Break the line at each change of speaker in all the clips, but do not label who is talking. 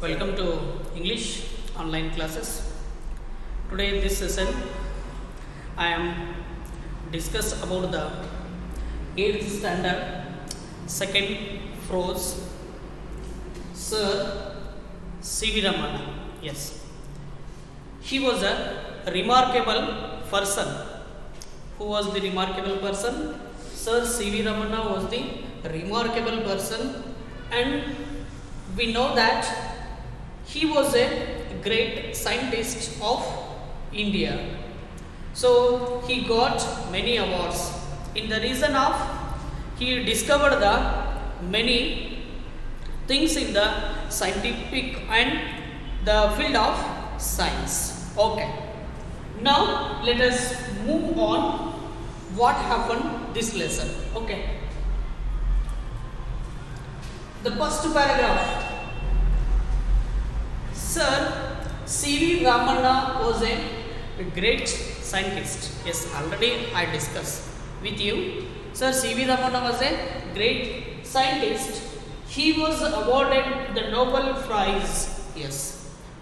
Welcome to English online classes. Today in this session I am discuss about the 8th standard second prose Sir C.V. Ramana. Yes, he was a remarkable person. Who was the remarkable person? Sir C.V. Ramana was the remarkable person, and we know that he was a great scientist of India. So he got many awards in the reason of he discovered the many things in the scientific and the field of science. Okay, now let us move on what happened this lesson. Okay, the first paragraph. Sir C.V. Ramana was a great scientist. Yes, already I discussed with you. Sir C.V. Ramana was a great scientist. He was awarded the Nobel Prize, yes,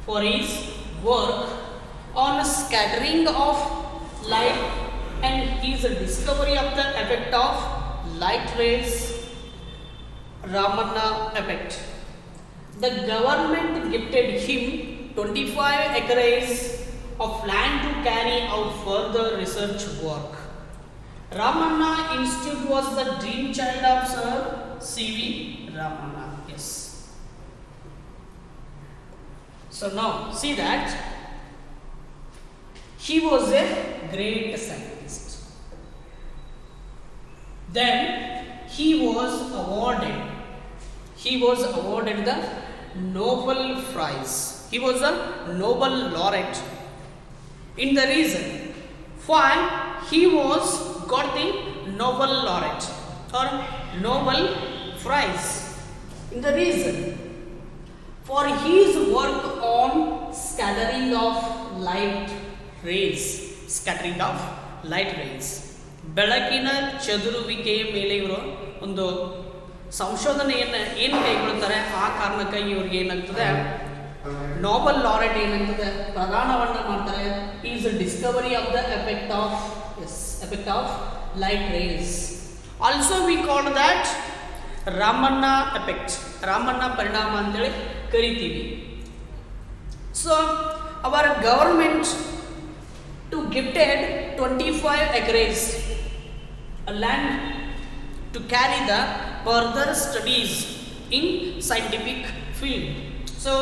for his work on scattering of light and his discovery of the effect of light rays, Ramana effect. The government gifted him 25 acres of land to carry out further research work. Ramana Institute was the dream child of Sir C.V. Ramana. Yes. So now see that he was a great scientist. Then he was awarded the Nobel Prize. He was a Nobel laureate. In the reason why he was got the Nobel laureate or Nobel Prize. In the reason for his work on scattering of light rays. Scattering of light rays. ಬೆಳಕಿನ ಚದುರುವಿಕೆಯ ಮೇಲೆ ಇವರು ಒಂದು ಸಂಶೋಧನೆಯನ್ನು ಏನು ಕೈಗೊಳ್ತಾರೆ, ಆ ಕಾರಣಕ್ಕಾಗಿ ಇವ್ರಿಗೆ ಏನಾಗ್ತದೆ ನೋಬೆಲ್ ಲಾರೆಟ್ ಏನಾಗ್ತದೆ ಪ್ರದಾನವನ್ನು ಮಾಡ್ತಾರೆ. Is discovery of the effect of light rays. Also we call that Ramanna effect, Ramanna ಪರಿಣಾಮ ಅಂತೇಳಿ ಕರಿತೀವಿ. So our government to gifted 25 acres a land to carry the further studies in scientific field. So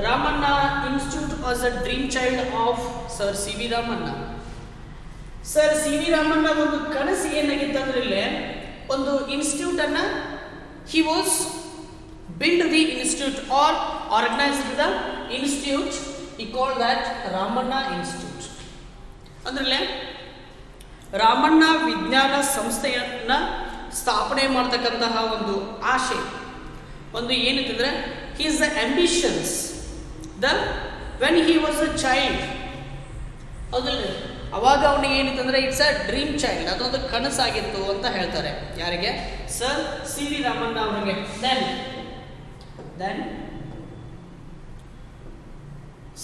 Ramana Institute was a dream child of Sir C.V. Ramana. Sir C.V. Ramana ಒಂದು ಕನಸು ಏನಾಗಿತ್ತು ಅಂದ್ರೆ ಇಲ್ಲಿ ಒಂದು institute ಅನ್ನ he was built the institute or organized the institute. He called that Ramana Institute. ಅಂದ್ರೆ ರಾಮಣ್ಣ ವಿಜ್ಞಾನ ಸಂಸ್ಥೆಯನ್ನ ಸ್ಥಾಪನೆ ಮಾಡ್ತಕ್ಕಂತಹ ಒಂದು ಆಶೆ ಒಂದು ಏನಿತ್ತಂದ್ರೆ he's the ambitions the when he was a child. ಹೌದಲ್ರಿ, ಅವಾಗ ಅವನಿಗೆ ಏನಿತ್ತಂದ್ರೆ ಇಟ್ಸ್ ಅ ಡ್ರೀಮ್ ಚೈಲ್ಡ್, ಅದೊಂದು ಕನಸಾಗಿತ್ತು ಅಂತ ಹೇಳ್ತಾರೆ. ಯಾರಿಗೆ? Sir C.V. ರಾಮಣ್ಣ ಅವರಿಗೆ. Then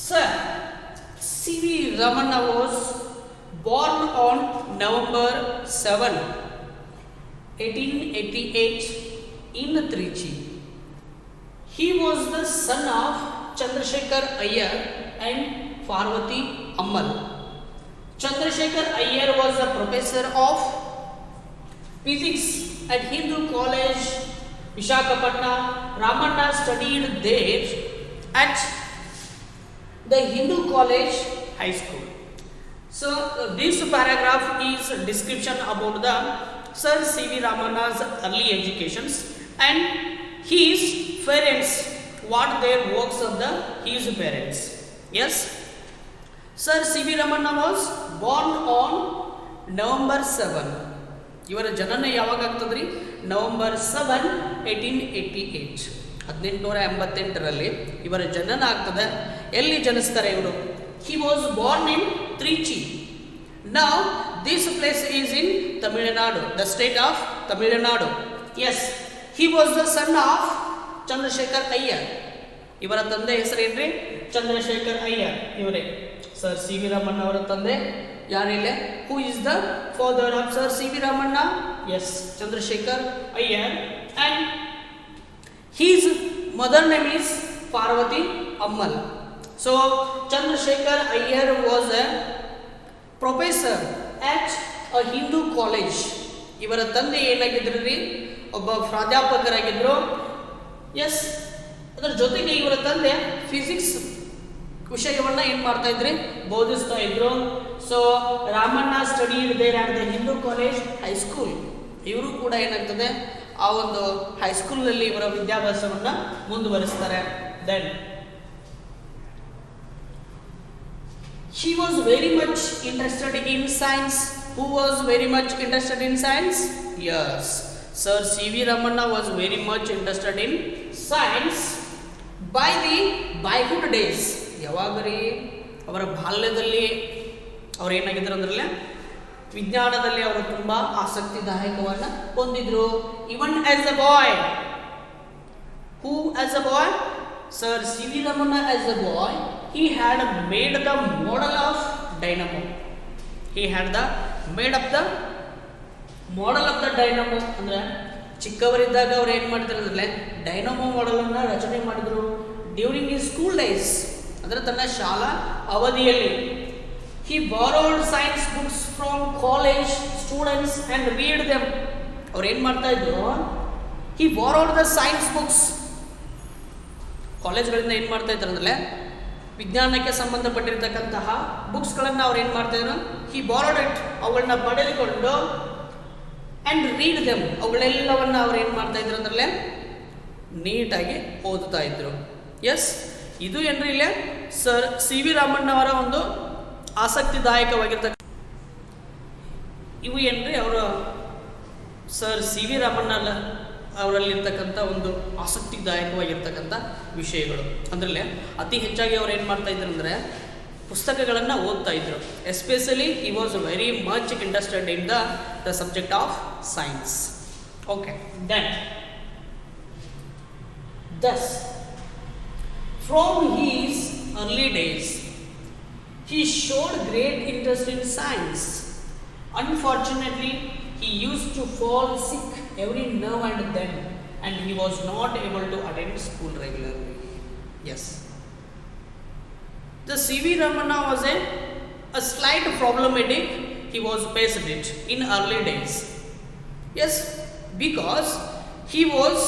sir C.V. Ramana was born on November 7, 1888 in Trichy. He was the son of Chandrasekhar Iyer and Parvati Ammal. Chandrasekhar Iyer was a professor of physics at Hindu College, Visakhapatnam. Ramana studied there at the Hindu College High School. So this paragraph is a description about the Sir C.V. Ramana's early educations and his parents, what their works of his parents. Yes, Sir C.V. Ramana was born on November 7. ಇವರ ಜನನ ಯಾವಾಗ ಆಗ್ತದ್ರಿ? November 7, 1888. 1888ರಲ್ಲಿ ಇವರ ಜನನ ಆಗ್ತದೆ. ಎಲ್ಲಿ ಜನಿಸ್ತಾರೆ ಇವರು? He was born in Trichy. Now this place is in Tamil Nadu, the state of Tamil Nadu. Yes, he was the son of Chandrasekhar Iyer. ಇವರ ತಂದೆ ಹೆಸರೇನ್ರಿ? ಚಂದ್ರಶೇಖರ್ ಅಯ್ಯರ್. ಇವರೇ ಸರ್ ಸಿ ವಿ ರಾಮಣ್ಣ ಅವರ ತಂದೆ. ಯಾರಿಲ್ಲ? Who is the father of sir C V Ramanna? Yes, Chandrashekhar Iyer. And his mother name is Parvati Ammal. So Chandrasekhar Iyer was a professor at a Hindu college. ಇವರ ತಂದೆ ಏನಾಗಿದ್ರು ರೀ? ಒಬ್ಬ ಪ್ರಾಧ್ಯಾಪಕರಾಗಿದ್ರು. ಎಸ್, ಅದರ ಜೊತೆಗೆ ಇವರ ತಂದೆ ಫಿಸಿಕ್ಸ್ ವಿಷಯವನ್ನ ಏನ್ ಮಾಡ್ತಾ ಇದ್ರಿ? ಬೋಧಿಸ್ತಾ ಇದ್ರು. So Ramanna studied there at the Hindu college high school. ಇವರು ಕೂಡ ಏನಾಗ್ತದೆ, ಆ ಒಂದು ಹೈಸ್ಕೂಲ್ನಲ್ಲಿ ಇವರ ವಿದ್ಯಾಭ್ಯಾಸವನ್ನ ಮುಂದುವರಿಸ್ತಾರೆ. Then she was very much interested in science. Who was very much interested in science? Yes, Sir C.V. Ramanna was very much interested in science by the boyhood days. ಯಾವಾಗರಿ? ಅವರ ಬಾಲ್ಯದಲ್ಲಿ ಅವ್ರು ಏನಾಗಿದ್ರು ಅಂದ್ರಲ್ಲ, ವಿಜ್ಞಾನದಲ್ಲಿ ಅವರು ತುಂಬಾ ಆಸಕ್ತಿದಾಯಕವನ್ನ ಹೊಂದಿದ್ರು. Even as a boy. Who as a boy? Sir C V Ramanna as a boy he had made the model of dynamo. He had the made up the model of the dynamo. ಅಂದ್ರೆ ಚಿಕ್ಕವರಿದ್ದಾಗ ಅವ್ರು ಏನ್ ಮಾಡಿದ್ರು ಅಂದ್ರೆ dynamo model ಅನ್ನ ರಚನೆ ಮಾಡಿದ್ರು. During his school days, ಅಂದ್ರೆ ತನ್ನ ಶಾಲಾ ಅವಧಿಯಲ್ಲಿ. He borrowed science books from college students and read them. ಅವ್ರು ಏನ್ ಮಾಡ್ತಾ ಇದ್ರು? He borrowed the science books. ಕಾಲೇಜ್ಗಳಿಂದ ಏನ್ ಮಾಡ್ತಾ ಇದ್ರು ಅಂದ್ರೆ ವಿಜ್ಞಾನಕ್ಕೆ ಸಂಬಂಧಪಟ್ಟಿರ್ತಕ್ಕಂತಹ ಬುಕ್ಸ್ಗಳನ್ನು ಅವ್ರು ಏನು ಮಾಡ್ತಾಯಿದ್ರು? ಹಿ ಬಾರೋಡ್ ಇಟ್, ಅವುಗಳನ್ನ ಪಡೆದುಕೊಂಡು ಆ್ಯಂಡ್ ರೀಡ್ ದೆಮ್, ಅವುಗಳೆಲ್ಲವನ್ನ ಅವ್ರು ಏನು ಮಾಡ್ತಾ ಇದ್ರು ಅಂದ್ರೆ ನೀಟಾಗಿ ಓದುತ್ತಾ ಇದ್ರು. ಎಸ್, ಇದು ಏನ್ರಿ ಇಲ್ಲೇ ಸರ್ ಸಿ ವಿ ರಾಮಣ್ಣ ಅವರ ಒಂದು ಆಸಕ್ತಿದಾಯಕವಾಗಿರ್ತಕ್ಕ ಇವು ಏನ್ರಿ ಅವರ ಸರ್ ಸಿ ವಿ ರಾಮಣ್ಣ ಅವರಲ್ಲಿರ್ತಕ್ಕಂಥ ಒಂದು ಆಸಕ್ತಿದಾಯಕವಾಗಿರ್ತಕ್ಕಂಥ ವಿಷಯಗಳು. ಅಂದ್ರೆ ಅತಿ ಹೆಚ್ಚಾಗಿ ಅವ್ರು ಏನು ಮಾಡ್ತಾ ಇದ್ರು ಅಂದರೆ ಪುಸ್ತಕಗಳನ್ನು ಓದ್ತಾ ಇದ್ರು. Especially he was very much interested in the subject of science. Okay, then thus from his early days he showed great interest in science. Unfortunately, he used to fall sick every now and then and he was not able to attend school regularly. Yes, the C.V. Ramanna was a slight problematic. He was faced it in early days. Yes, because he was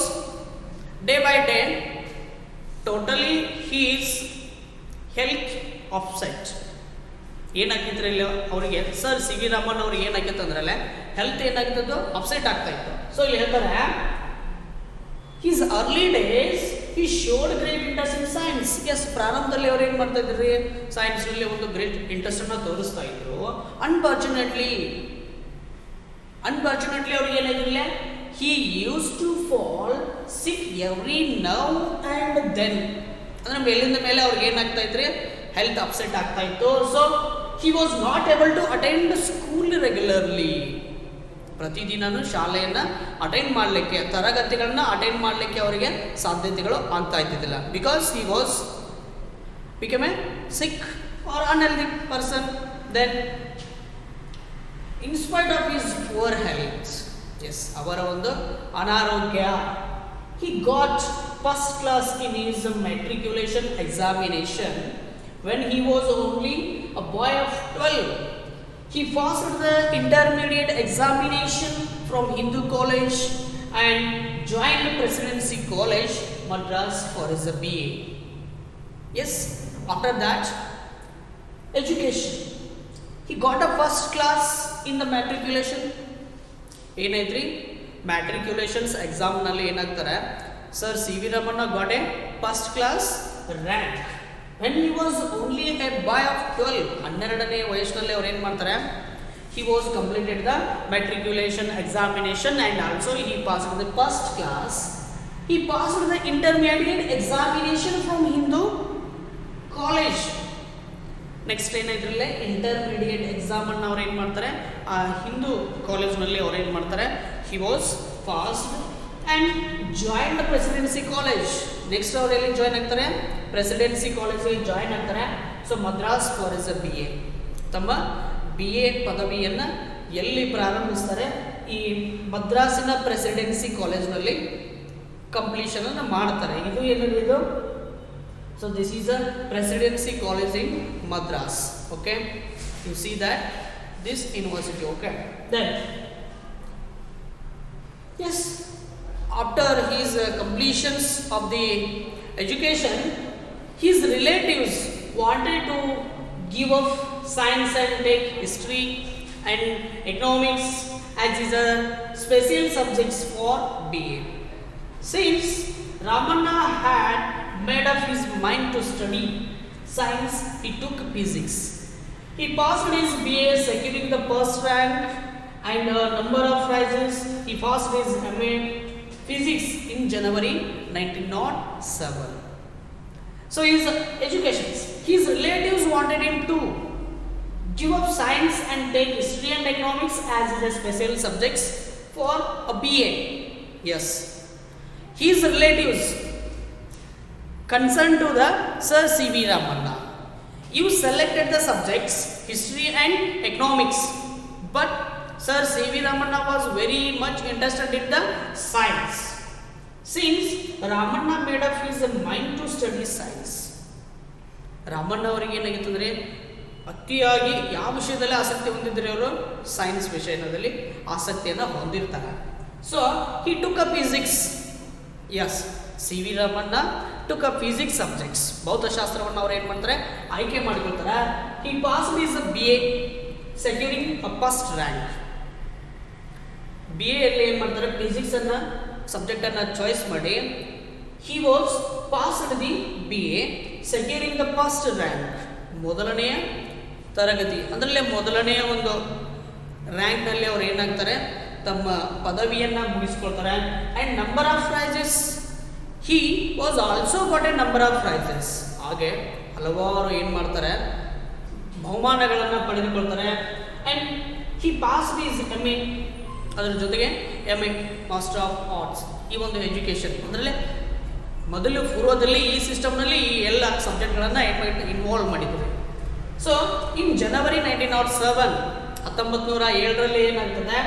day by day totally his health upset. ಏನಾಗಿತ್ತು ಇಲ್ಲಿ ಅವರಿಗೆ? Sir C V Raman ಅವ್ರಿಗೆ ಏನಾಗಿತ್ತು ಅಂದ್ರಲ್ಲ, health ಏನಾಗಿತ್ತು? Upset ಆಗ್ತಾ ಇತ್ತು. So ಇಲ್ಲಿ ಹೇಳ್ತಾರೆ, his early days he showed great interest in science. Yes, ಪ್ರಾರಂಭದಲ್ಲಿ ಅವ್ರು ಏನು ಮಾಡ್ತಾ ಇದ್ರಿ? ಸೈನ್ಸ್ನಲ್ಲಿ ಒಂದು ಗ್ರೇಟ್ ಇಂಟ್ರೆಸ್ಟ್ ಅನ್ನು ತೋರಿಸ್ತಾ ಇದ್ರು. ಅನ್ಫಾರ್ಚುನೇಟ್ಲಿ ಅವ್ರಿಗೆ ಏನಾಗಿರಲಿಲ್ಲ, he use to fall sick every now and then. ಅಂದ್ರೆ ಮೇಲಿಂದ ಮೇಲೆ ಅವ್ರಿಗೆ ಏನಾಗ್ತಾ ಇದ್ರಿ? ಹೆಲ್ತ್ ಅಪ್ಸೆಟ್ ಆಗ್ತಾ ಇತ್ತು. So he was not able to attend school regularly. ಪ್ರತಿದಿನನೂ ಶಾಲೆಯನ್ನು ಅಟೆಂಡ್ ಮಾಡಲಿಕ್ಕೆ, ತರಗತಿಗಳನ್ನ ಅಟೆಂಡ್ ಮಾಡಲಿಕ್ಕೆ ಅವರಿಗೆ ಸಾಧ್ಯತೆಗಳು ಆಗ್ತಾ ಇದ್ದಿದ್ದಿಲ್ಲ. Because he was become a sick or unhealthy person. Then in spite of his poor health, yes, ಅವರ ಒಂದು ಅನಾರೋಗ್ಯ, he got first class in his matriculation examination when he was only a boy of 12. He passed the intermediate examination from Hindu College and joined Presidency College, Madras for his BA. Yes, after that, education. He got a first class in the matriculation. ಏನಾಯ್ತ್ರಿ? Matriculations ಎಕ್ಸಾಮ್ನಲ್ಲಿ ಏನಾಗ್ತಾರೆ? Sir C V Ramanna got a first class rank when he was only a boy of 12. 12ನೇ ವಯಸ್ಸಿನಲ್ಲಿ ಅವ್ರು ಏನು ಮಾಡ್ತಾರೆ? He was completed the matriculation examination and also he passed the first class. He passed the intermediate examination from Hindu college. Next ಏನಾಯ್ತಿರಲಿಲ್ಲ, intermediate ಎಕ್ಸಾಮನ್ನು ಅವ್ರು ಏನು ಮಾಡ್ತಾರೆ? ಆ ಹಿಂದೂ ಕಾಲೇಜ್ನಲ್ಲಿ ಅವ್ರು ಏನು ಮಾಡ್ತಾರೆ? He was passed and join the presidency college. Next ಅವ್ರು ಎಲ್ಲಿ ಜಾಯ್ನ್ ಆಗ್ತಾರೆ? ಪ್ರೆಸಿಡೆನ್ಸಿ ಕಾಲೇಜಿಗೆ ಜಾಯ್ನ್ ಆಗ್ತಾರೆ. So Madras for is a B A. ತಮ್ಮ ಬಿ ಎ ಪದವಿಯನ್ನು ಎಲ್ಲಿ ಪ್ರಾರಂಭಿಸ್ತಾರೆ? ಈ ಮದ್ರಾಸಿನ ಪ್ರೆಸಿಡೆನ್ಸಿ ಕಾಲೇಜ್ನಲ್ಲಿ ಕಂಪ್ಲೀಷನ್ ಅನ್ನು ಮಾಡ್ತಾರೆ. ಇದು ಏನಿದೆ ಇದು? So this is a presidency college in Madras. Okay, you see that this university. Okay, then yes, after his completions of the education, his relatives wanted to give up science and take history and economics as is a special subjects for BA. Since Ramanna had made up his mind to study science, he took physics. He passed his BA, securing the first rank and a number of prizes. He passed his MA Physics in January 1907. So his education, his relatives wanted him to give up science and take history and economics as the special subjects for a BA. Yes, his relatives concerned to the Sir C.V. Ramanna. You selected the subjects history and economics, but Sir C.V. Ramanna was very much interested in the science. Since Ramanna made up his mind to study science, Ramanna ಅವರಿಗೆ ಏನಾಗಿತ್ತು ಅಂದರೆ ಅತಿಯಾಗಿ ಯಾವ ವಿಷಯದಲ್ಲಿ ಆಸಕ್ತಿ ಹೊಂದಿದ್ರೆ ಅವರು science ವಿಷಯದಲ್ಲಿ ಆಸಕ್ತಿಯನ್ನು ಹೊಂದಿರ್ತಾರೆ. So he took a physics. Yes, C V Ramanna took a physics subjects. ಭೌತಶಾಸ್ತ್ರವನ್ನು ಅವ್ರು ಏನು ಮಾಡ್ತಾರೆ? ಆಯ್ಕೆ ಮಾಡಿಕೊಳ್ತಾರೆ. He passed is a B A, securing a first rank. B ಎಲ್ಲಿ ಏನು ಮಾಡ್ತಾರೆ? ಫಿಸಿಕ್ಸನ್ನು ಸಬ್ಜೆಕ್ಟನ್ನು ಚಾಯ್ಸ್ ಮಾಡಿ he was passed the B A, securing the first rank. ಮೊದಲನೆಯ ತರಗತಿ ಅದರಲ್ಲೇ ಮೊದಲನೆಯ ಒಂದು ರ್ಯಾಂಕ್ನಲ್ಲಿ ಅವ್ರು ಏನಾಗ್ತಾರೆ? ತಮ್ಮ ಪದವಿಯನ್ನು ಮುಗಿಸ್ಕೊಳ್ತಾರೆ. And number of prizes, he was also got a number of prizes. ಹಾಗೆ ಹಲವಾರು ಏನು ಮಾಡ್ತಾರೆ? ಬಹುಮಾನಗಳನ್ನು ಪಡೆದುಕೊಳ್ತಾರೆ. And he passed is M A, ಅದರ ಜೊತೆಗೆ M A master of arts. ಈ ಒಂದು ಎಜುಕೇಷನ್ ಅದರಲ್ಲೇ ಮೊದಲು ಪೂರ್ವದಲ್ಲಿ ಈ ಸಿಸ್ಟಮ್ನಲ್ಲಿ ಈ ಎಲ್ಲ ಸಬ್ಜೆಕ್ಟ್ಗಳನ್ನು ಇನ್ವಾಲ್ವ್ ಮಾಡಿದ್ರು. ಸೊ ಇನ್ ಜನವರಿ 1907, 1907ರಲ್ಲಿ ಏನಾಗ್ತದೆ?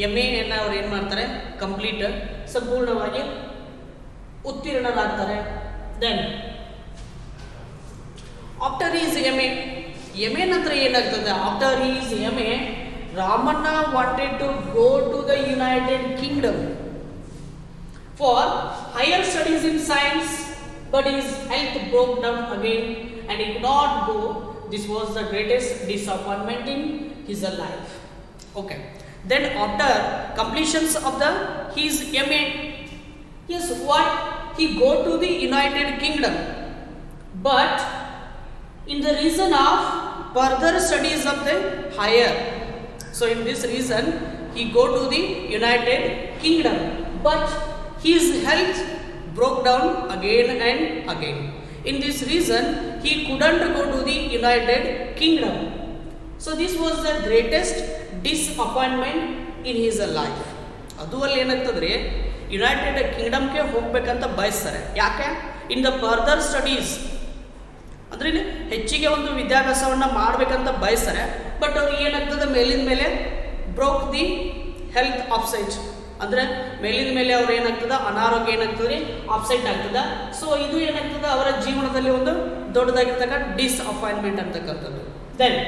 ಎಮ್ ಎನ್ನು ಅವ್ರು ಏನು ಮಾಡ್ತಾರೆ? ಕಂಪ್ಲೀಟ್, ಸಂಪೂರ್ಣವಾಗಿ ಉತ್ತೀರ್ಣರಾಗ್ತಾರೆ. Then after is M A ನಂತರ ಏನಾಗ್ತದೆ? After is M A, Ramanna wanted to go to the United Kingdom for higher studies in science, but his health broke down again and he could not go. This was the greatest disappointment in his life. Okay, then after completions of his MA, yes, what? He go to the United Kingdom, but in the reason of further studies of the higher. So in this reason, he go to the United Kingdom, but his health broke down again and again. In this reason, he couldn't go to the United Kingdom. So this was the greatest disappointment in his life. ಅದು ಅಲ್ಲಿ ಏನಾಗ್ತದ್ರಿ? United ಕಿಂಗ್ಡಮ್ಗೆ ಹೋಗ್ಬೇಕಂತ ಬಯಸ್ತಾರೆ. ಯಾಕೆ? In the further studies ಅಂದರೆ ಹೆಚ್ಚಿಗೆ ಒಂದು ವಿದ್ಯಾಭ್ಯಾಸವನ್ನು ಮಾಡಬೇಕಂತ ಬಯಸ್ತಾರೆ. ಬಟ್ ಅವ್ರಿಗೆ ಏನಾಗ್ತದೆ? ಮೇಲಿನ ಮೇಲೆ ಬ್ರೋಕ್ ದಿ ಹೆಲ್ತ್ ಆಫ್ಸೈಟ್, ಅಂದರೆ ಮೇಲಿನ ಮೇಲೆ ಅವ್ರು ಏನಾಗ್ತದೆ? ಅನಾರೋಗ್ಯ ಏನಾಗ್ತದೆ? ಆಫ್ಸೈಟ್ ಆಗ್ತದೆ. ಸೊ ಇದು ಏನಾಗ್ತದೆ? ಅವರ ಜೀವನದಲ್ಲಿ ಒಂದು ದೊಡ್ಡದಾಗಿರ್ತಕ್ಕ ಡಿಸ್ಅಪಾಯಿಂಟ್ಮೆಂಟ್ ಅಂತಕ್ಕಂಥದ್ದು. Then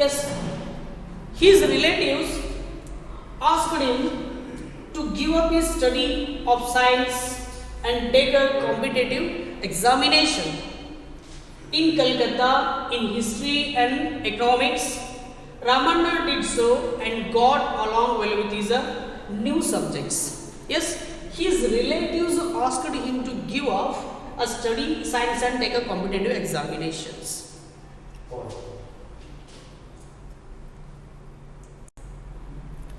yes, his relatives asked him to give up his study of science and take a competitive examination in Calcutta in history and economics. Ramanna did so and got along well with his new subjects. Yes, his relatives asked him to give up a study science and take a competitive examinations.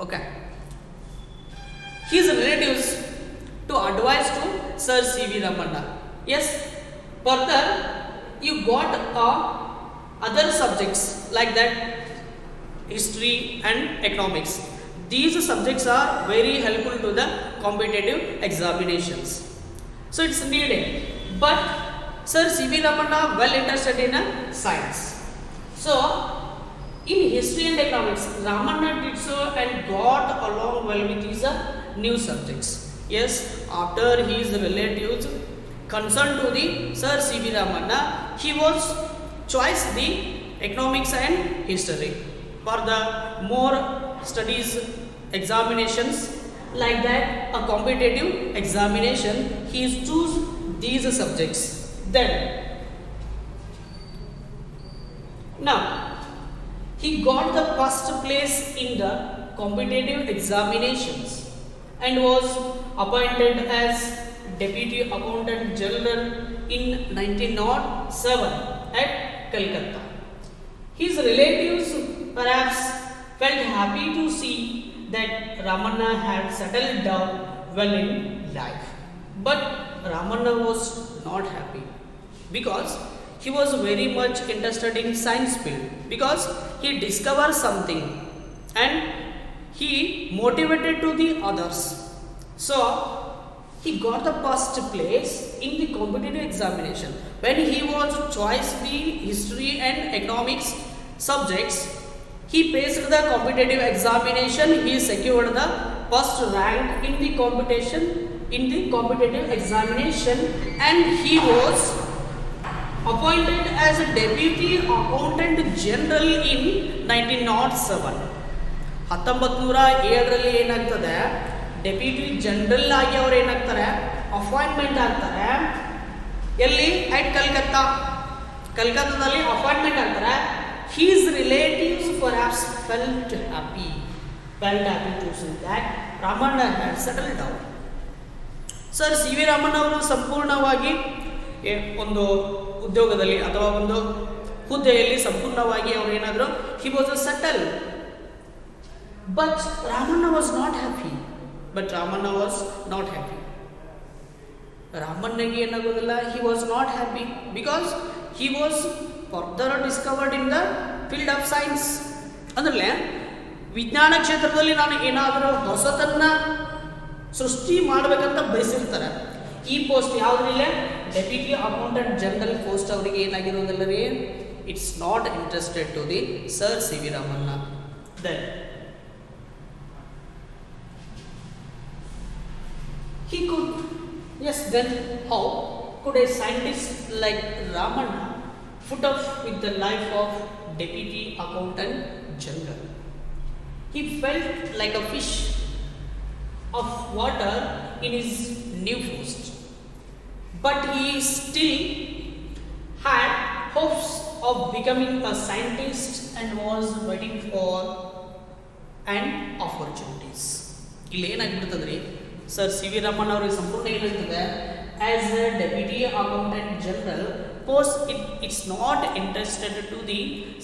Okay, his relatives to advise to Sir C.V. Ramanna. Yes, further you got other subjects like that history and economics, these subjects are very helpful to the competitive examinations. So it's needed. But Sir C.V. Ramanna well interested in science. So in history and economics, Ramanna did so and got along well with his new subjects. Yes, after his relatives concerned to the Sir C.V. Ramanna, he was choice the economics and history for the more studies examinations like that, a competitive examination, he choose these subjects. Then now he got the first place in the competitive examinations and was appointed as Deputy Accountant General in 1907 at Calcutta. His relatives perhaps felt happy to see that Ramanna had settled down well in life. But Ramanna was not happy because he was very much interested in science field, because he discovered something and he motivated to the others. So he got the first place in the competitive examination. When he was choice the history and economics subjects, he faced the competitive examination. He secured the first rank in the competition in the competitive examination, and he was appointed as a Deputy Accountant General in 1907. 1907 ಏನಾಗ್ತದೆ, deputy general ಆಗಿ ಅವರು ಏನಾಗ್ತಾರೆ, appointment ಆಗ್ತಾರೆ. ಎಲ್ಲಿ? At Calcutta. ಕಲ್ಕತ್ತಾದಲ್ಲಿ appointment ಆಗ್ತಾರೆ. His relatives perhaps felt happy to see that Ramanna had settled down. Sir C V Raman ಅವರು ಸಂಪೂರ್ಣವಾಗಿ ಒಂದು ಉದ್ಯೋಗದಲ್ಲಿ ಅಥವಾ ಒಂದು ಹುದ್ದೆಯಲ್ಲಿ ಸಂಪೂರ್ಣವಾಗಿ ಅವರು ಏನಾದರೂ he was a settle. But Ramanna was not happy. ರಾಮಣ್ಣಗೆ ಏನಾಗೋದಿಲ್ಲ, he was not happy because he was further discovered in the field of science. ಅಂದ್ರೆ ವಿಜ್ಞಾನ ಕ್ಷೇತ್ರದಲ್ಲಿ ನಾನು ಏನಾದರೂ ಹೊಸತನ್ನ ಸೃಷ್ಟಿ ಮಾಡಬೇಕಂತ ಬಯಸಿರ್ತಾರೆ. ಈ ಪೋಸ್ಟ್ ಯಾವುದಿಲ್ಲ, ಡೆಪ್ಯೂಟಿ ಅಕೌಂಟೆಂಟ್ ಜನರಲ್ ಪೋಸ್ಟ್ ಅವರಿಗೆ ಏನಾಗಿರೋದಿಲ್ಲವೇ, it's not interested to the sir C V Ramanna. Then he could, yes, then how could a scientist like Ramanna put up with the life of Deputy Accountant General? He felt like a fish of water in his new post, but he still had hopes of becoming a scientist and was waiting for an opportunities. ಇಲ್ಲಿ ಏನಾಗ್ಬಿಡ್ತದ್ರಿ, sir C V Raman ಅವರಿಗೆ ಸಂಪೂರ್ಣ ಏನಾಗ್ತದೆ, as a deputy accountant general post it's not interested to the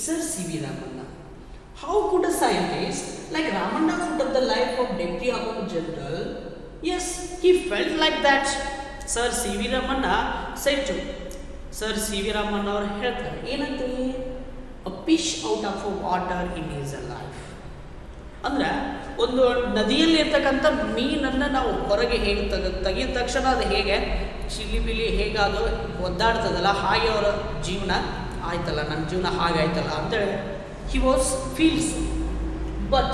sir C V Ramanna. How could a scientist like Ramanna put up the life of Deputy Accountant General? Yes, he felt like that. Sir C.V. Ramanna said to Sir C.V. Ramanna ಅವರು ಹೇಳ್ತಾರೆ ಏನಂತೇಳಿ, a fish out of water in his life. ಅಂದ್ರೆ ಒಂದು ನದಿಯಲ್ಲಿ ಇರ್ತಕ್ಕಂಥ ಮೀನನ್ನು ನಾವು ಹೊರಗೆ ಹೇಗೆ ತೆಗೆದ ತಕ್ಷಣ ಅದು ಹೇಗೆ ಚಿಲಿಪಿಲಿ ಹೇಗೆ ಅದು ಒದ್ದಾಡ್ತದಲ್ಲ, ಹಾಗೆ ಅವರ ಜೀವನ ಆಯ್ತಲ್ಲ, ನನ್ನ ಜೀವನ ಹಾಗಾಯ್ತಲ್ಲ ಅಂತೇಳಿ he feels, but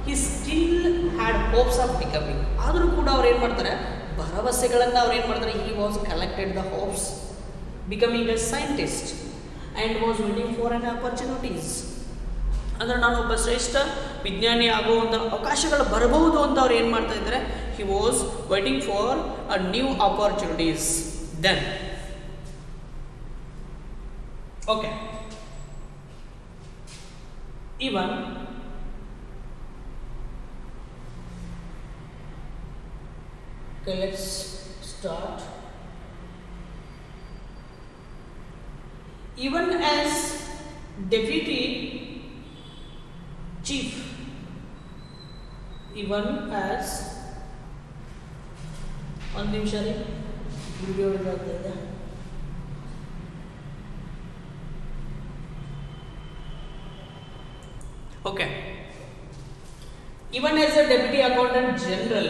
he still had hopes of becoming. ಆದರೂ ಕೂಡ ಅವ್ರು ಏನು ಮಾಡ್ತಾರೆ, ಭರವಸೆಗಳನ್ನು ಅವ್ರು ಏನು ಮಾಡ್ತಾರೆ, he was collected the hopes becoming a scientist and was waiting for an opportunities. ಅಂದರೆ ನಾನು ಒಬ್ಬ ಶ್ರೇಷ್ಠ ವಿಜ್ಞಾನಿ ಆಗುವಂಥ ಅವಕಾಶಗಳು ಬರಬಹುದು ಅಂತ ಅವ್ರು ಏನು ಮಾಡ್ತಾ ಇದ್ದಾರೆ, he was waiting for a new opportunities. Then okay, even okay, let's start. Even as deputy chief, even as ಒಂದು ನಿಮಿಷ ರೀ, ವಿಡಿಯೋ ಇದೆ. Okay. Even as General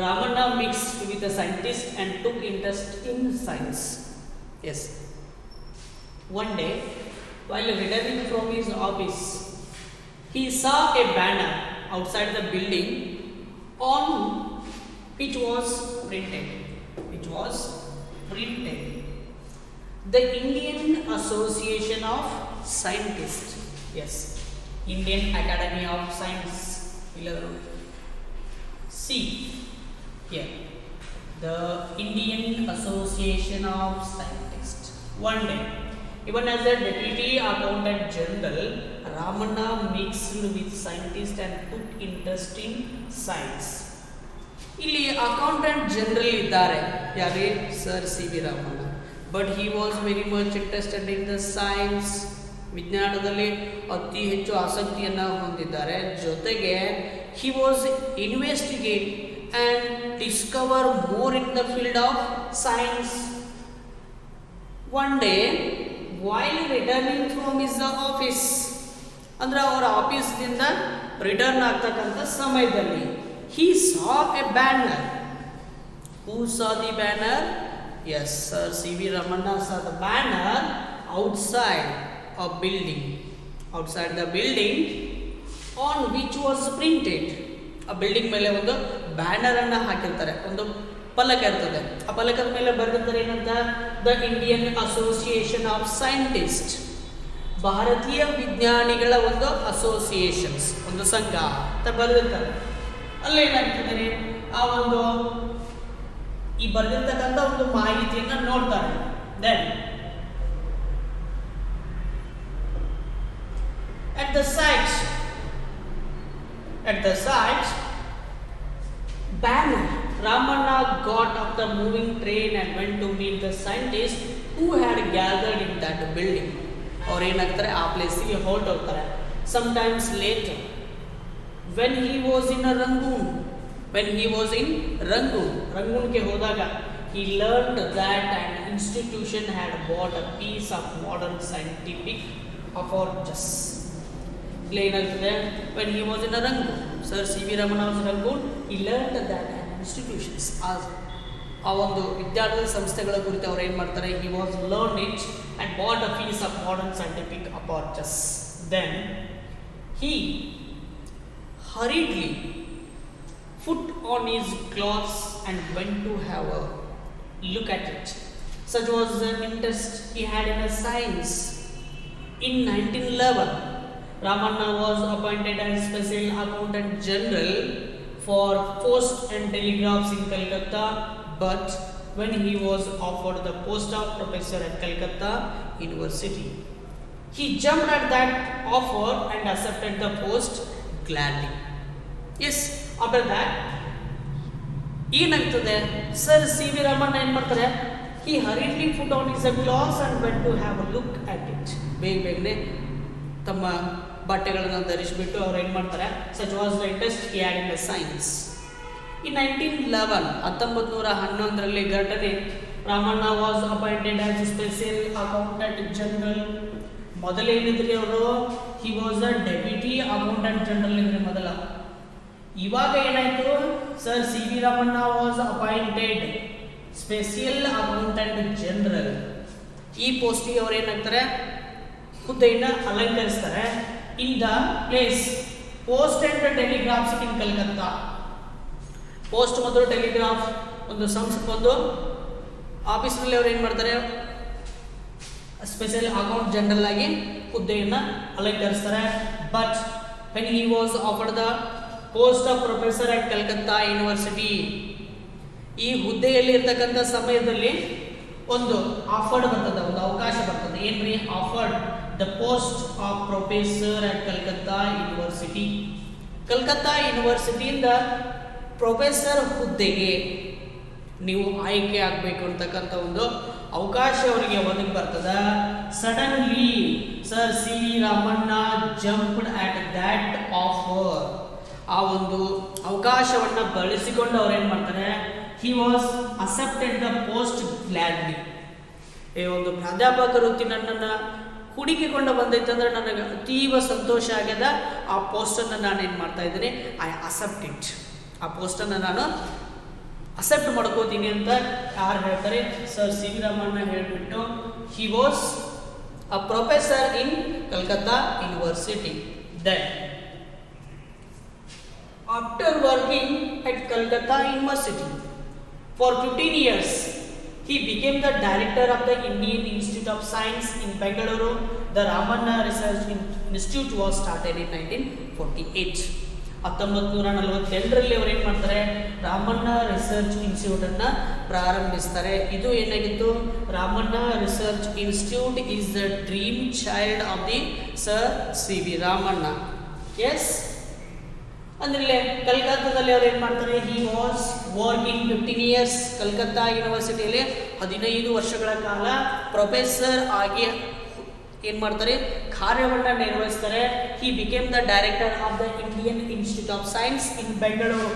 Ramana mixed with a scientist and took interest in science. Yes. One day, while returning from his office, he saw a banner outside the building on which was printed. The Indian Association of Scientists. Yes. Indian Academy of Science. See here. The Indian Association of Scientists. One day, even as a Deputy Accountant General, Ramana mixed with scientists and took interest in science. ಇಲ್ಲಿ accountant general ಇದ್ದಾರೆ ಯಾರೇ sir C V Ramanna. But he was very much interested in the science. ವಿಜ್ಞಾನದಲ್ಲಿ ಅತಿ ಹೆಚ್ಚು ಆಸಕ್ತಿಯನ್ನು ಹೊಂದಿದ್ದಾರೆ. ಜೊತೆಗೆ he was investigate and discover more in the field of science. One day while returning from his office, ಅಂದರೆ ಅವರ ಆಫೀಸ್ನಿಂದ ರಿಟರ್ನ್ ಆಗ್ತಕ್ಕಂಥ ಸಮಯದಲ್ಲಿ he saw a banner. Who saw the banner? Yes, Sir C.V. Ramana saw the banner outside a building. Outside the building on which was printed. ಆ building ಮೇಲೆ ಒಂದು banner ಅನ್ನು ಹಾಕಿರ್ತಾರೆ, ಒಂದು ಫಲಕ ಇರ್ತದೆ. ಆ ಫಲಕದ ಮೇಲೆ ಬರೆದಿರ್ತಾರೆ ಏನಂತ? The Indian association of scientist, ಭಾರತೀಯ ವಿಜ್ಞಾನಿಗಳ ಒಂದು ಅಸೋಸಿಯೇಷನ್ಸ್, ಒಂದು ಸಂಘ ಅಂತ ಬರೆದಿರ್ತಾರೆ. ಅಲ್ಲೇನಾಗ್ತದೆ, ಆ ಒಂದು ಈ ಬರೆದಿರ್ತಕ್ಕಂಥ ಒಂದು ಮಾಹಿತಿಯನ್ನು ನೋಡ್ತಾರೆ. Then at the site banner, Ramana got off the moving train and went to meet the scientists who had gathered in that building. ಅವ್ರು ಏನಾಗ್ತಾರೆ, ಆ ಪ್ಲೇಸಿಗೆ ಹೊರಟೋಗ್ತಾರೆ. Sometimes later, when he was in Rangoon ಗೆ ಹೋದಾಗ, he learned that an institution had bought a piece of modern scientific apparatus. ಏನಾಗ್ತದೆ, when he was in Rangoon, Sir C.V. Ramana was in Rangoon, he learned that an institutions, ಆ ಒಂದು ವಿದ್ಯಾರ್ಥಿ ಸಂಸ್ಥೆಗಳ ಕುರಿತು ಅವ್ರು ಏನು ಮಾಡ್ತಾರೆ, he was learned it and bought a piece of modern scientific apparatus. Then he hurriedly put on his clothes and went to have a look at it. Such was the interest he had in science. In 1911, Ramana was appointed as Special Accountant General for Post and Telegraphs in Calcutta, but when he was offered the post of professor at Calcutta University, he jumped at that offer and accepted the post gladly. Yes, after that ಏನಾಗ್ತದೆ, sir C V Ramanna ಏನು ಮಾಡ್ತಾರೆ, he hurriedly put on his clothes and went to have a look at it. ಬೇಗನೆ ತಮ್ಮ ಬಟ್ಟೆಗಳನ್ನು ಧರಿಸಿಬಿಟ್ಟು ಅವ್ರು ಏನು ಮಾಡ್ತಾರೆ, such was the interest he had in the science. In 1911 ಘಟನೆ, Ramanna was appointed as special accountant general. ಮೊದಲೇನಿದ್ರಿ ಅವರು, he was a deputy accountant general ಇದ್ರಿ ಮೊದಲ. ಇವಾಗ ಏನಾಯ್ತು, sir C V Ramanna was appointed special accountant general. ಈ ಪೋಸ್ಟಿಗೆ ಅವ್ರು ಏನಾಗ್ತಾರೆ, ಹುದ್ದೆಯನ್ನು ಅಲಂಕರಿಸ್ತಾರೆ. In the place post and telegraphs in Calcutta. Post ಮತ್ತು ಟೆಲಿಗ್ರಾಫ್ ಒಂದು ಒಂದು ಆಫೀಸ್ನಲ್ಲಿ ಅವ್ರು ಏನು ಮಾಡ್ತಾರೆ, ಸ್ಪೆಷಲ್ ಅಕೌಂಟ್ ಜನರಲ್ ಆಗಿ ಹುದ್ದೆಯನ್ನು ಅಲಂಕರಿಸ್ತಾರೆ. But when he was offered the post of professor at Calcutta university, ಈ ಹುದ್ದೆಯಲ್ಲಿ ಇರ್ತಕ್ಕಂಥ ಸಮಯದಲ್ಲಿ ಒಂದು ಆಫರ್ಡ್ ಬರ್ತದೆ, ಒಂದು ಅವಕಾಶ ಬರ್ತದೆ. ಏನ್ರಿ offered? The post of professor at Calcutta university. Calcutta ಯೂನಿವರ್ಸಿಟಿಯಿಂದ ಪ್ರೊಫೆಸರ್ ಹುದ್ದೆಗೆ ನೀವು ಆಯ್ಕೆ ಆಗಬೇಕು ಅಂತಕ್ಕಂಥ ಒಂದು ಅವಕಾಶ ಅವರಿಗೆ ಒದಗಿ ಬರ್ತದ. Suddenly sir C V Ramanna jumped at that offer. ಆ ಒಂದು ಅವಕಾಶವನ್ನು ಬಳಸಿಕೊಂಡು ಅವ್ರು ಏನು ಮಾಡ್ತಾರೆ, he was accepted the post gladly. ಈ ಒಂದು ಪ್ರಾಧ್ಯಾಪಕ ವೃತ್ತಿ ನನ್ನನ್ನು ಹುಡುಕಿಕೊಂಡು ಬಂದೈತಂದ್ರೆ ನನಗೆ ಅತೀವ ಸಂತೋಷ ಆಗ್ಯದ. ಆ ಪೋಸ್ಟನ್ನು ನಾನೇನು ಮಾಡ್ತಾ ಇದ್ದೀನಿ, ಐ ಅಕ್ಸೆಪ್ಟ್ ಇಟ್. ಆ ಪೋಸ್ಟನ್ನು ನಾನು ಅಕ್ಸೆಪ್ಟ್ ಮಾಡ್ಕೋತೀನಿ ಅಂತ ಯಾರು ಹೇಳ್ತಾರೆ? ಸರ್ ಸಿ ವಿ ರಾಮಣ್ಣ ಹೇಳಿಬಿಟ್ಟು he was a professor in Calcutta university. Then after working at Calcutta University for 15 years, he became the director of the Indian Institute of Science in Bengaluru. The Ramanna Research Institute was started in 1948. 1948ರಲ್ಲಿ ಅವರು ಏನು ಮಾಡ್ತಾರೆ? Ramanna research ಇನ್ಸ್ಟಿಟ್ಯೂಟನ್ನು ಪ್ರಾರಂಭಿಸ್ತಾರೆ. ಇದು ಏನಾಗಿತ್ತು? Ramanna research institute is the dream child of the sir C V Ramanna. Yes, ಅಂದ್ರೆ ಕಲ್ಕತ್ತಾದಲ್ಲಿ ಅವ್ರು ಏನು ಮಾಡ್ತಾರೆ? He was working 15 years Calcutta ಯೂನಿವರ್ಸಿಟಿಯಲ್ಲಿ 15 ವರ್ಷಗಳ ಕಾಲ ಪ್ರೊಫೆಸರ್ ಆಗಿ ಏನು ಮಾಡ್ತಾರೆ? ಕಾರ್ಯವನ್ನು ನಿರ್ವಹಿಸ್ತಾರೆ. He became the director of the Indian institute of science in Bengaluru.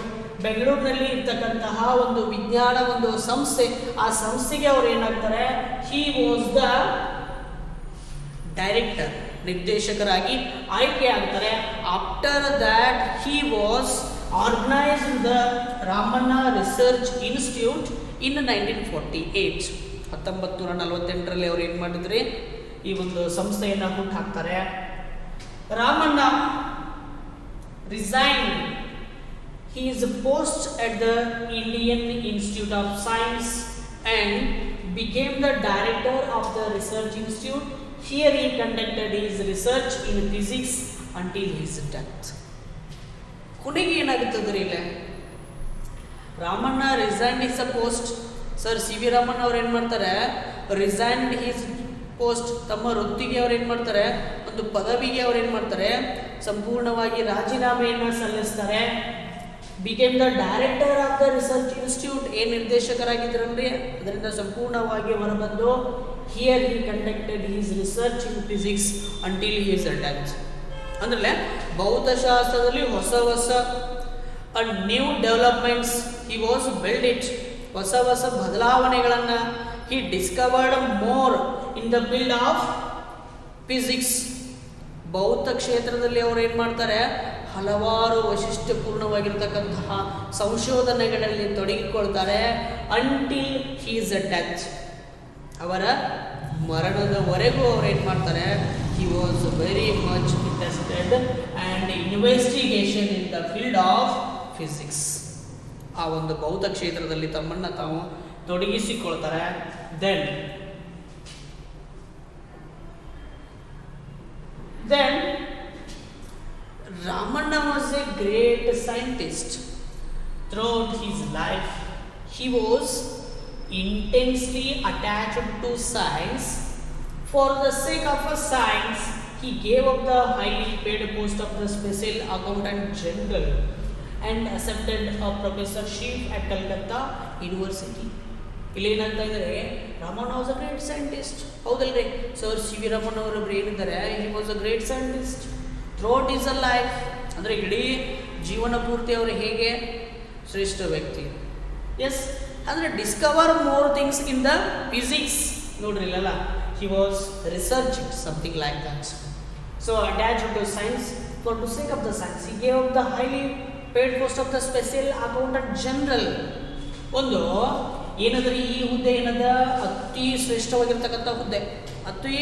ಬೆಂಗಳೂರಿನಲ್ಲಿ ಇರ್ತಕ್ಕಂತಹ ಒಂದು ವಿಜ್ಞಾನ ಒಂದು ಸಂಸ್ಥೆ, ಆ ಸಂಸ್ಥೆಗೆ ಅವ್ರು ಏನಾಗ್ತಾರೆ? ಹಿ ವಾಸ್ ದ ಡೈರೆಕ್ಟರ್, ನಿರ್ದೇಶಕರಾಗಿ ಆಯ್ಕೆ ಆಗ್ತಾರೆ. After that he was organised the Ramanna research institute ಇನ್ 1948. 1948ರಲ್ಲಿ ಅವ್ರು ಏನು ಮಾಡಿದ್ರಿ? ಈ ಒಂದು ಸಂಸ್ಥೆಯನ್ನು ಹುಟ್ಟು ಹಾಕ್ತಾರೆ. Ramanna resign his post at the Indian Institute of Science and became the director of the research institute. Here he conducted his research in physics until his death. ಕೊನೆಗೆ ಏನಾಗುತ್ತದೆ ಇಲ್ಲ? Ramanna resign his a post. Sir C V Ramanna ಅವ್ರು ಏನು ಮಾಡ್ತಾರೆ? Resign his post, ತಮ್ಮ ವೃತ್ತಿಗೆ ಅವ್ರು ಏನು ಮಾಡ್ತಾರೆ? ಒಂದು ಪದವಿಗೆ ಅವ್ರು ಏನು ಮಾಡ್ತಾರೆ? ಸಂಪೂರ್ಣವಾಗಿ ರಾಜೀನಾಮೆಯನ್ನು ಸಲ್ಲಿಸ್ತಾರೆ. Became the director of the research institute, ಏನು ನಿರ್ದೇಶಕರಾಗಿದ್ದರಲ್ರಿ ಅದರಿಂದ ಸಂಪೂರ್ಣವಾಗಿ ಹೊರಬಂದು here he conducted his research in physics until his death. ಅಂದ್ರೆ ಭೌತಶಾಸ್ತ್ರದಲ್ಲಿ ಹೊಸ ಹೊಸ new developments he was build it, ಹೊಸ ಹೊಸ ಬದಲಾವಣೆಗಳನ್ನು he discovered more in the field of physics. ಭೌತ ಕ್ಷೇತ್ರದಲ್ಲಿ ಅವರು ಏನು ಮಾಡ್ತಾರೆ? ಹಲವಾರು ವೈಶಿಷ್ಟ್ಯಪೂರ್ಣವಾಗಿರ್ತಕ್ಕಂತಹ ಸಂಶೋಧನೆಗಳಲ್ಲಿ ತೊಡಗಿಕೊಳ್ತಾರೆ. ಅಂಟಿಲ್ ಹೀಸ್ ಡೆತ್, ಅವರ ಮರಣದವರೆಗೂ ಅವ್ರು ಏನು ಮಾಡ್ತಾರೆ? He was very much interested and investigation in the field of physics. ಆ ಒಂದು ಭೌತ ಕ್ಷೇತ್ರದಲ್ಲಿ ತಮ್ಮನ್ನು ತಾವು ತೊಡಗಿಸಿಕೊಳ್ತಾರೆ. Then Ramanna was a great scientist. Throughout his life, he was intensely attached to science. For the sake of science, he gave up the highly paid post of the Special Accountant General and accepted a professorship at Calcutta University. ಇಲ್ಲೇನಂತ ಇದ್ದಾರೆ? Ramanna was a great scientist. ಹೌದಲ್ರಿ? Sir C V Ramanna ಅವರೊಬ್ರು ಏನಿದ್ದಾರೆ? ಹಿ was a great scientist throughout is a life. ಅಂದರೆ ಇಡೀ ಜೀವನ ಪೂರ್ತಿ ಅವರು ಹೇಗೆ ಶ್ರೇಷ್ಠ ವ್ಯಕ್ತಿ. ಎಸ್, ಅಂದರೆ discover more things in the physics. ನೋಡ್ರಿ ಇಲ್ಲಲ್ಲ, he was researching something like that. So attached to science, for to sake of the science he gave up the highly paid post of the special accountant general. ಒಂದು ಏನಂದ್ರೆ ಈ ಹುದ್ದೆ ಏನದ? ಅತಿ ಶ್ರೇಷ್ಠವಾಗಿರ್ತಕ್ಕಂಥ ಹುದ್ದೆ, ಅತಿ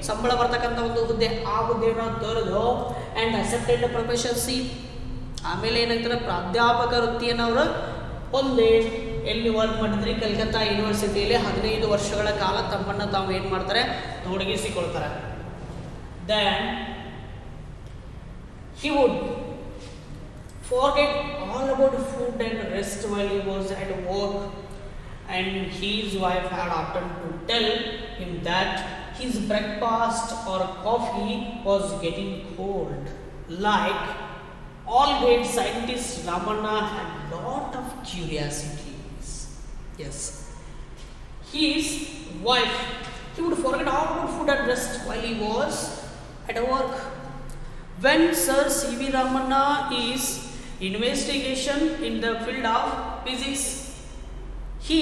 ಸಂಬಳ ಬರ್ತಕ್ಕಂಥ ಒಂದು ಹುದ್ದೆ. ಆ ಹುದ್ದೆಯನ್ನು ತೊರೆದು ಆ್ಯಂಡ್ ಅಕ್ಸೆಪ್ಟೆಡ್ ಪ್ರೊಫೆಷನ್ಶಿಪ್, ಆಮೇಲೆ ಏನಾಗ್ತಾರೆ? ಪ್ರಾಧ್ಯಾಪಕ ವೃತ್ತಿಯನ್ನು ಅವರು ಹೊಂದಿ ಎಲ್ಲಿ ವರ್ಕ್ ಮಾಡಿದ್ರಿ? ಕಲ್ಕತ್ತಾ ಯೂನಿವರ್ಸಿಟಿಯಲ್ಲಿ 15 ವರ್ಷಗಳ ಕಾಲ ತಮ್ಮನ್ನು ತಾವು ಏನು ಮಾಡ್ತಾರೆ? ತೊಡಗಿಸಿಕೊಳ್ತಾರೆ. Then he would forget all about food and rest while he was at work, and his wife had often to tell him that his breakfast or coffee was getting cold. Like all great scientists, Ramanna had lot of curiosities. Yes, his wife, he would forget all about food and rest while he was at work. When Sir C V Ramanna is investigation in the field of physics, he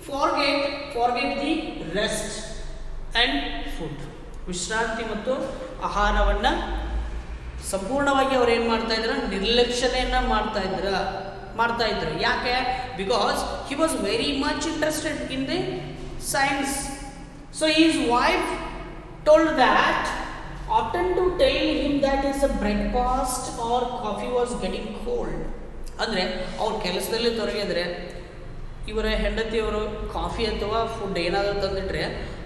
forget the rest and food. ವಿಶ್ರಾಂತಿ ಮತ್ತು ಆಹಾರವನ್ನು ಸಂಪೂರ್ಣವಾಗಿ ಅವ್ರು ಏನು ಮಾಡ್ತಾ ಇದ್ರು? ನಿರ್ಲಕ್ಷಣೆಯನ್ನು ಮಾಡ್ತಾ ಇದ್ರು. ಮಾಡ್ತಾ ಇದ್ರು. ಯಾಕೆ? Because he was very much interested in the science. So is wife told that often to tell him that his breakfast or coffee was getting cold. ಅಂದರೆ ಅವ್ರ ಕೆಲಸದಲ್ಲಿ ತೊಡಗಿದ್ರೆ ಇವರ ಹೆಂಡತಿಯವರು ಕಾಫಿ ಅಥವಾ ಫುಡ್ ಏನಾದರೂ ತಂದಿಟ್ರೆ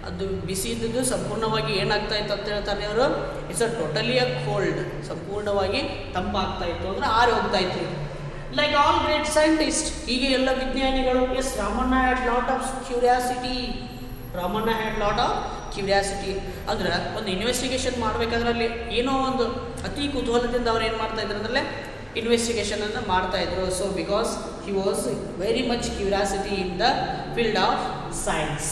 ಅದು ಬಿಸಿ ಇದ್ದದ್ದು ಸಂಪೂರ್ಣವಾಗಿ ಏನಾಗ್ತಾ ಇತ್ತು ಅಂತ ಹೇಳ್ತಾನೆ ಅವರು, it's a totally a cold, ಸಂಪೂರ್ಣವಾಗಿ ತಂಪಾಗ್ತಾ ಇತ್ತು ಅಂದರೆ ಆರಿ ಹೋಗ್ತಾ ಇತ್ತು. ಲೈಕ್ ಆಲ್ ಗ್ರೇಟ್ ಸೈಂಟಿಸ್ಟ್, ಹೀಗೆ ಎಲ್ಲ ವಿಜ್ಞಾನಿಗಳು. Yes, Ramanna had lot of curiosity. Ramanna had lot of curiosity ಅಂದ್ರೆ ಒಂದು ಇನ್ವೆಸ್ಟಿಗೇಷನ್ ಮಾಡಬೇಕಾದ್ರೆ ಅಲ್ಲಿ ಏನೋ ಒಂದು ಅತಿ ಕುತೂಹಲದಿಂದ ಅವ್ರು ಏನು ಮಾಡ್ತಾ ಇದ್ರು ಅಂದರೆ ಇನ್ವೆಸ್ಟಿಗೇಷನನ್ನು ಮಾಡ್ತಾಯಿದ್ರು. So because he was very much curiosity in the field of science.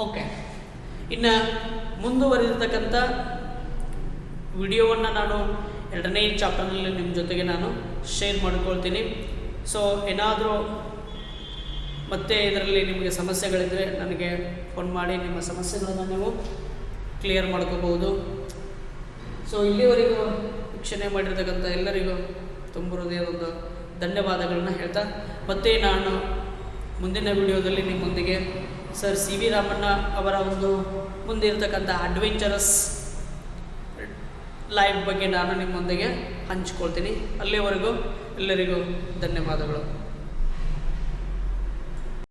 Okay, ಇನ್ನು ಮುಂದುವರಿದಿರ್ತಕ್ಕಂಥ ವಿಡಿಯೋವನ್ನು ನಾನು 2ನೇ ಚಾಪ್ಟರ್ನಲ್ಲಿ ನಿಮ್ಮ ಜೊತೆಗೆ ನಾನು ಶೇರ್ ಮಾಡ್ಕೊಳ್ತೀನಿ. ಸೊ ಏನಾದರೂ ಮತ್ತೆ ಇದರಲ್ಲಿ ನಿಮಗೆ ಸಮಸ್ಯೆಗಳಿದ್ದರೆ ನನಗೆ ಫೋನ್ ಮಾಡಿ ನಿಮ್ಮ ಸಮಸ್ಯೆಗಳನ್ನು ನೀವು ಕ್ಲಿಯರ್ ಮಾಡ್ಕೋಬಹುದು. ಸೊ ಇಲ್ಲಿವರೆಗೂ ವೀಕ್ಷಣೆ ಮಾಡಿರ್ತಕ್ಕಂಥ ಎಲ್ಲರಿಗೂ ತುಂಬ ಹೃದಯದ ಧನ್ಯವಾದಗಳನ್ನ ಹೇಳ್ತಾ, ಮತ್ತೆ ನಾನು ಮುಂದಿನ ವಿಡಿಯೋದಲ್ಲಿ ನಿಮ್ಮೊಂದಿಗೆ ಸರ್ ಸಿ ವಿ ರಾಮಣ್ಣ ಅವರ ಒಂದು ಮುಂದೆ ಇರತಕ್ಕಂಥ ಅಡ್ವೆಂಚರಸ್ ಲೈಫ್ ಬಗ್ಗೆ ನಾನು ನಿಮ್ಮೊಂದಿಗೆ ಹಂಚ್ಕೊಳ್ತೀನಿ. ಅಲ್ಲಿವರೆಗೂ ಎಲ್ಲರಿಗೂ ಧನ್ಯವಾದಗಳು.